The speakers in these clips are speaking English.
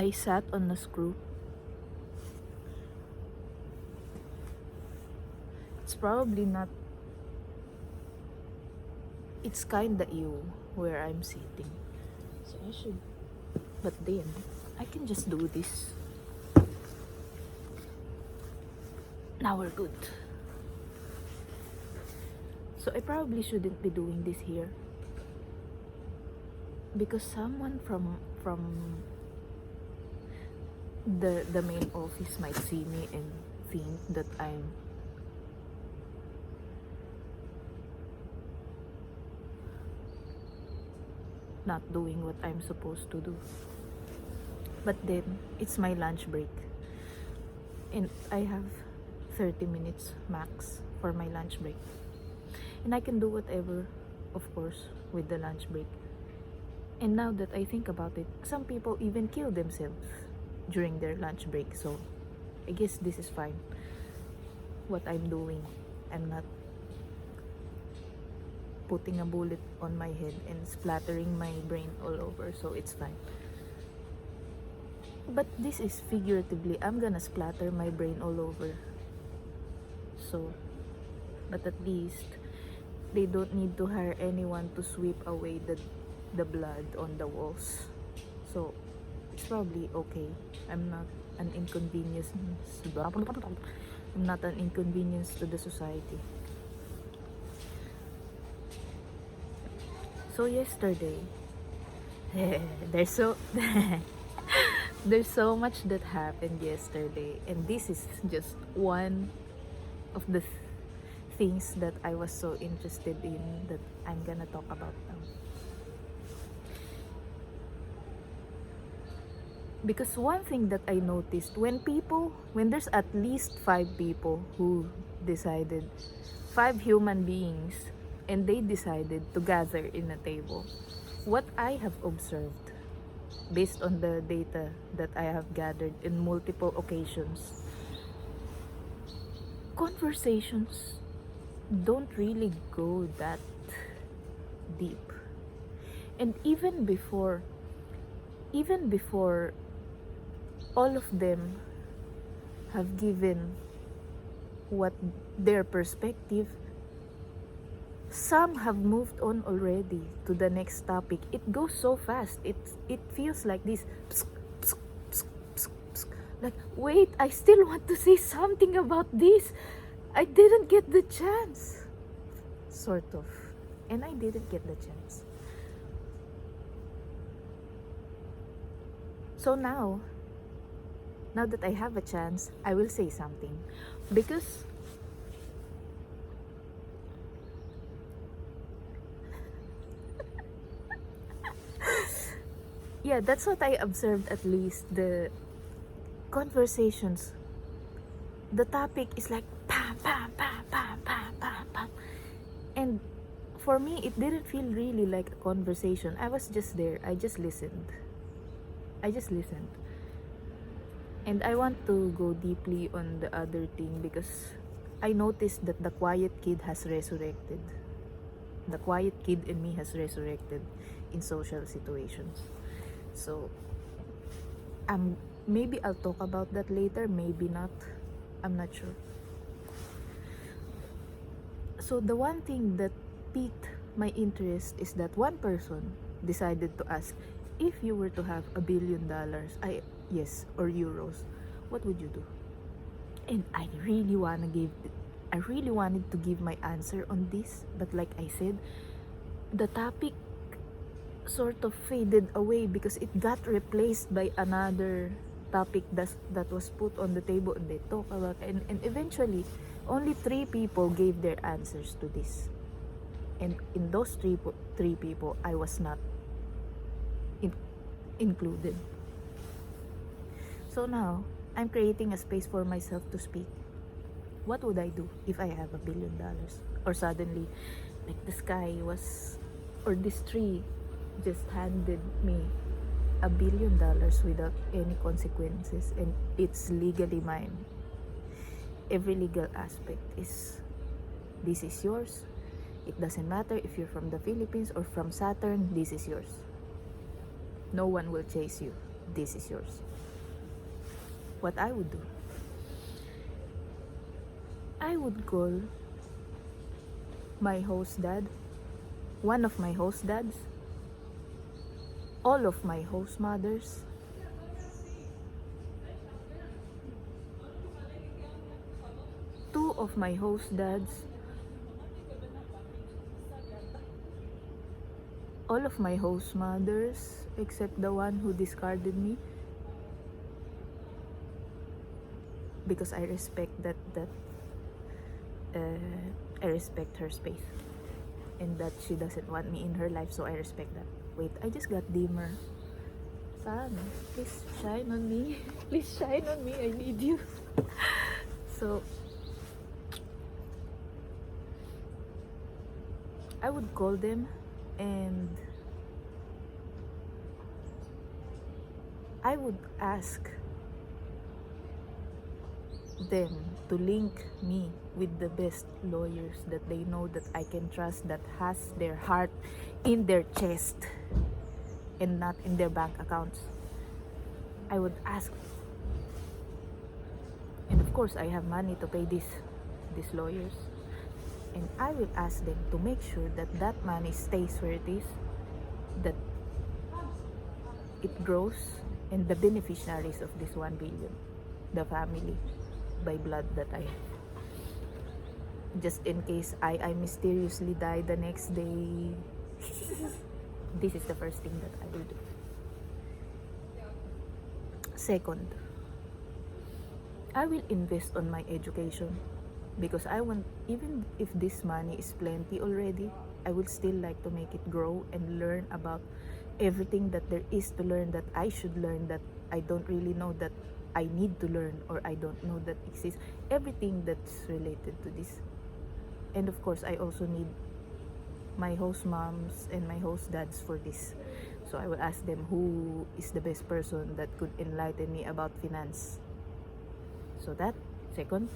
I sat on a screw. It's probably not. It's kinda ew where I'm sitting. So I should. But then, I can just do this. Now we're good. So I probably shouldn't be doing this here. Because someone from the main office might see me and think that I'm not doing what I'm supposed to do. But then it's my lunch break and I have 30 minutes max for my lunch break, and I can do whatever, of course, with the lunch break. And now that I think about it, some people even kill themselves during their lunch break. So I guess this is fine. What I'm doing, I'm not putting a bullet on my head and splattering my brain all over, so it's fine. But this is figuratively, I'm gonna splatter my brain all over. So, but at least they don't need to hire anyone to sweep away the blood on the walls. So it's probably okay. I'm not an inconvenience. I'm not an inconvenience to the society. So yesterday, there's so there's so much that happened yesterday, and this is just one of the things that I was so interested in that I'm gonna talk about now. Because one thing that I noticed, when there's at least 5 people who decided, 5 human beings, and they decided to gather in a table, what I have observed, based on the data that I have gathered in multiple occasions, conversations don't really go that deep. And even before all of them have given what their perspective, some have moved on already to the next topic. It goes so fast. It feels like this. Like, wait, I still want to say something about this. I didn't get the chance. Sort of. And I didn't get the chance. So now that I have a chance, I will say something. Because yeah, that's what I observed, at least. The conversations, the topic is like pam, pam, pam, pam, pam, pam, pam. And for me, it didn't feel really like a conversation. I was just there. I just listened. And I want to go deeply on the other thing, because I noticed that the quiet kid has resurrected. The quiet kid in me has resurrected in social situations. So, maybe I'll talk about that later, maybe not. I'm not sure. So the one thing that piqued my interest is that one person decided to ask, if you were to have $1 billion, or euros, what would you do? And I really wanted to give my answer on this, but like I said, the topic sort of faded away because it got replaced by another topic that was put on the table, and they talk about, and eventually only 3 people gave their answers to this. And in those three people, I was not included. So now I'm creating a space for myself to speak. What would I do if I have $1 billion? Or suddenly, like, the sky was, or this tree just handed me $1 billion without any consequences, and it's legally mine. Every legal aspect is, this is yours. It doesn't matter if you're from the Philippines or from Saturn, this is yours. No one will chase you. This is yours. what I would do, I would call my host dad, one of my host dads, all of my host mothers, two of my host dads, all of my host mothers except the one who discarded me, because I respect that I respect her space and that she doesn't want me in her life, so I respect that. Wait, I just got dimmer. Sun, please shine on me. Please shine on me. I need you. So I would call them and I would ask them to link me with the best lawyers that they know, that I can trust, that has their heart in their chest and not in their bank accounts. I would ask, and of course I have money to pay these lawyers, and I will ask them to make sure that that money stays where it is, that it grows, and the beneficiaries of this 1 billion, the family by blood that I have. Just in case I mysteriously die the next day, this is the first thing that I will do. Second, I will invest on my education, because I want, even if this money is plenty already, I would still like to make it grow and learn about everything that there is to learn, that I should learn, that I don't really know that I need to learn, or I don't know that exists. Everything that's related to this. And of course, I also need my host moms and my host dads for this. So I will ask them who is the best person that could enlighten me about finance. So that, second.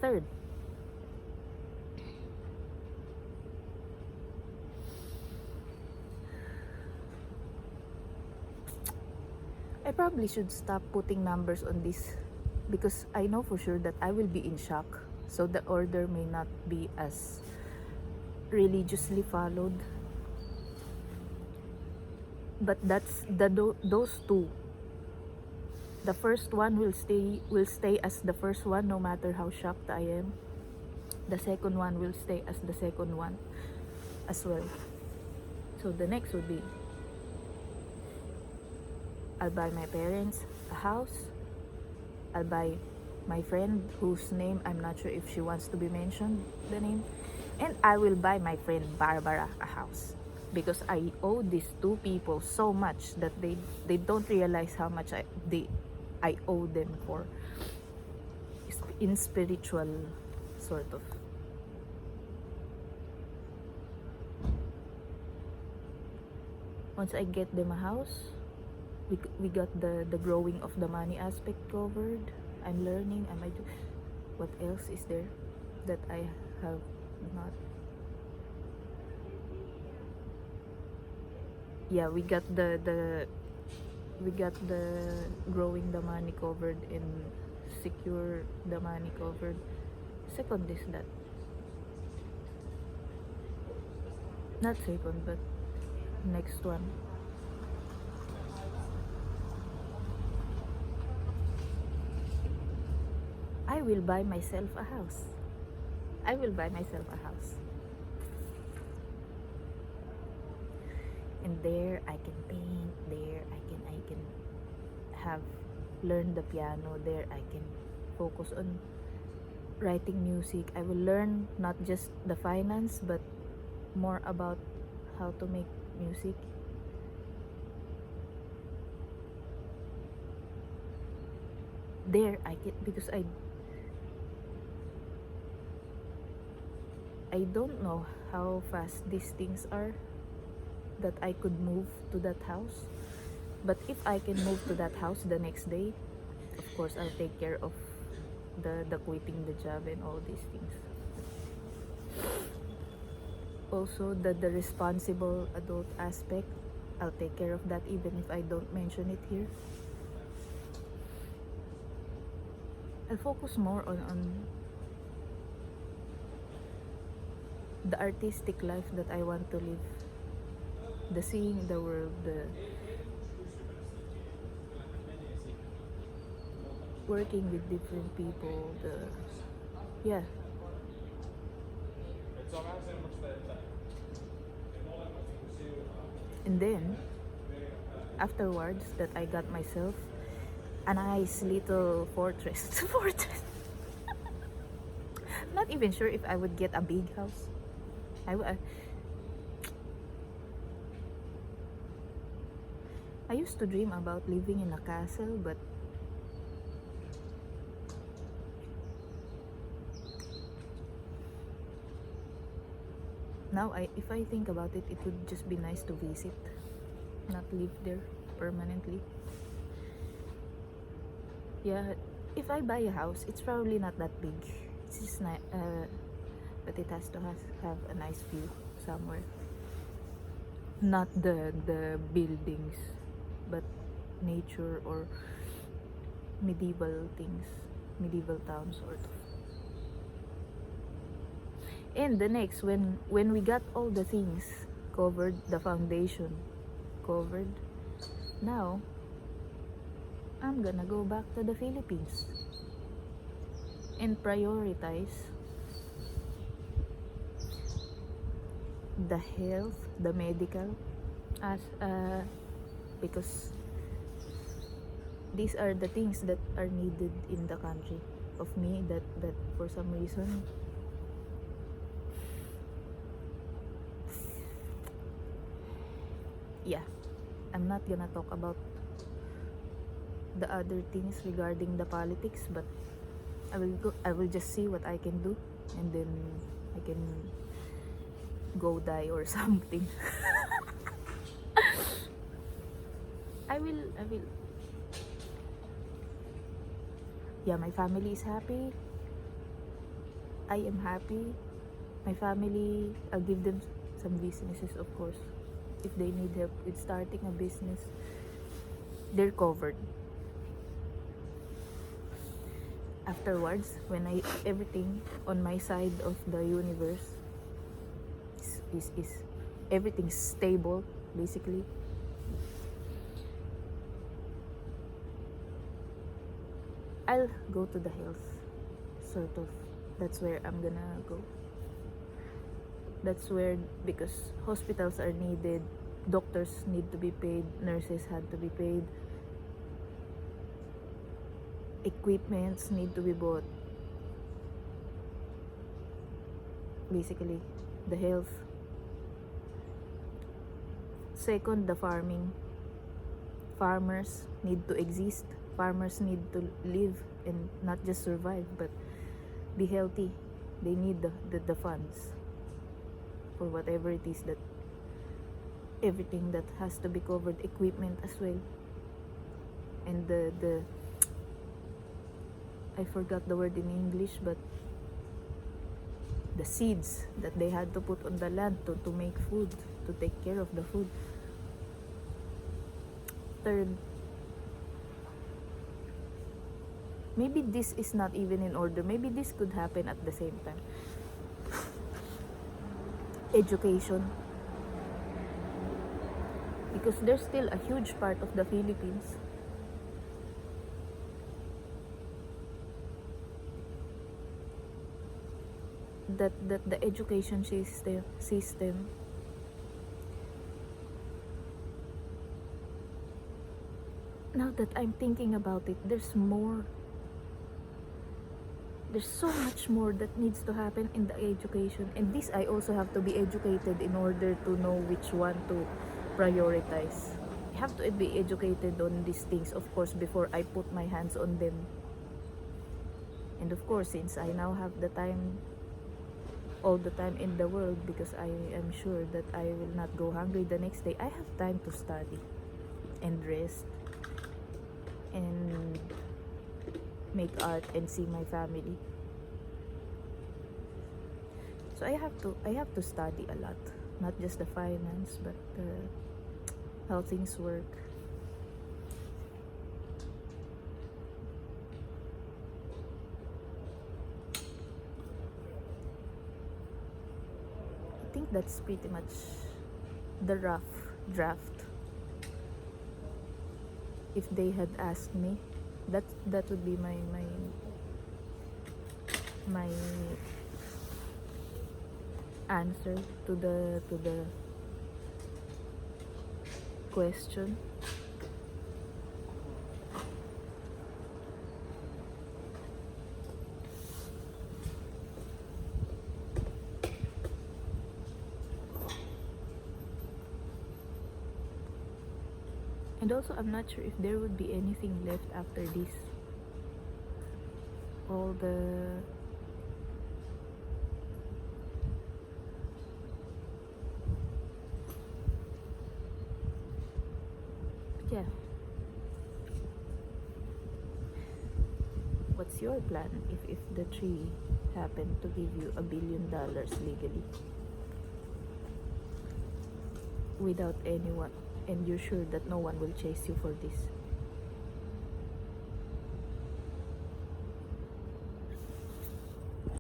Third, I probably should stop putting numbers on this, because I know for sure that I will be in shock. So the order may not be as religiously followed. But that's those two. The first one will stay as the first one, no matter how shocked I am. The second one will stay as the second one as well. So the next would be, I'll buy my parents a house. I'll buy my friend, whose name I'm not sure if she wants to be mentioned, the name. And I will buy my friend Barbara a house, because I owe these two people so much that they don't realize how much I owe them for, in spiritual sort of. Once I get them a house, we got the growing of the money aspect covered. I'm learning. What else is there that I have not? Yeah, we got the growing the money covered and secure the money covered. Second is that, not second, but next one. I will buy myself a house. I will buy myself a house. And there I can paint, there I can have learn the piano, there I can focus on writing music. I will learn not just the finance, but more about how to make music. There I can, because I don't know how fast these things are, that I could move to that house. But if I can move to that house the next day, of course I'll take care of the quitting the job and all these things. Also the responsible adult aspect, I'll take care of that even if I don't mention it here. I'll focus more on the artistic life that I want to live, the seeing the world, the working with different people, the yeah. And then afterwards that I got myself a nice little fortress. Fortress. Not even sure if I would get a big house. I used to dream about living in a castle, but now if I think about it, it would just be nice to visit, not live there permanently. Yeah, if I buy a house, it's probably not that big. It's just but it has to have a nice view somewhere. Not the buildings, but nature or medieval things, medieval town sort of. And the next, when we got all the things covered, the foundation covered, now I'm gonna go back to the Philippines and prioritize the health, the medical, as because these are the things that are needed in the country of me, that for some reason yeah, I'm not gonna talk about the other things regarding the politics, but I will just see what I can do, and then I can go die or something. I will Yeah, my family is happy, I am happy. My family, I'll give them some businesses, of course. If they need help with starting a business, they're covered. Afterwards, when everything on my side of the universe is everything's stable, basically, I'll go to the health, sort of. That's where I'm gonna go. That's where, because hospitals are needed, doctors need to be paid, nurses had to be paid, equipments need to be bought. Basically, the health. Second, the farming. Farmers need to exist. Farmers need to live and not just survive, but be healthy. They need the funds for whatever it is, that everything that has to be covered, equipment as well. And the I forgot the word in English, but the seeds that they had to put on the land to make food, to take care of the food. Third, maybe this is not even in order, maybe this could happen at the same time. Education, because there's still a huge part of the Philippines that the education system now that I'm thinking about it, there's so much more that needs to happen in the education, and this I also have to be educated in order to know which one to prioritize. I have to be educated on these things, of course, before I put my hands on them. And of course, since I now have the time, all the time in the world, because I am sure that I will not go hungry the next day, I have time to study and rest and make art and see my family. So I have to study a lot, not just the finance, but how things work. That's pretty much the rough draft. If they had asked me, that would be my answer to the question. And also, I'm not sure if there would be anything left after this. All the yeah. What's your plan if the tree happened to give you $1 billion legally without anyone, and you're sure that no one will chase you for this?